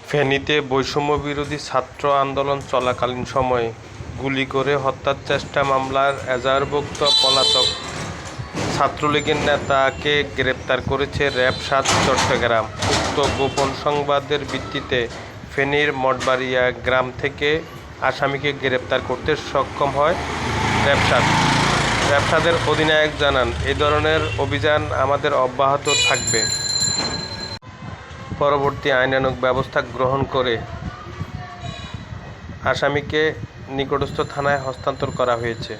ফেনীতে বৈষম্যবিরোধী ছাত্র আন্দোলন চলাকালীন সময়ে গুলি করে হত্যার চেষ্টা মামলার এজাহারভুক্ত পলাতক ছাত্রলীগের নেতাকে গ্রেপ্তার করেছে র্যাব-৭ চট্টগ্রাম। উক্ত গোপন সংবাদের ভিত্তিতে ফেনীর মঠবাড়িয়া গ্রাম থেকে আসামিকে গ্রেপ্তার করতে সক্ষম হয় র্যাব-৭। র্যাব-৭-এর অধিনায়ক জানান, এ ধরনের অভিযান আমাদের অব্যাহত থাকবে। পরবর্তী আইনানুগ ব্যবস্থা গ্রহণ করে আসামিকে নিকটস্থ থানায় হস্তান্তর করা হয়েছে।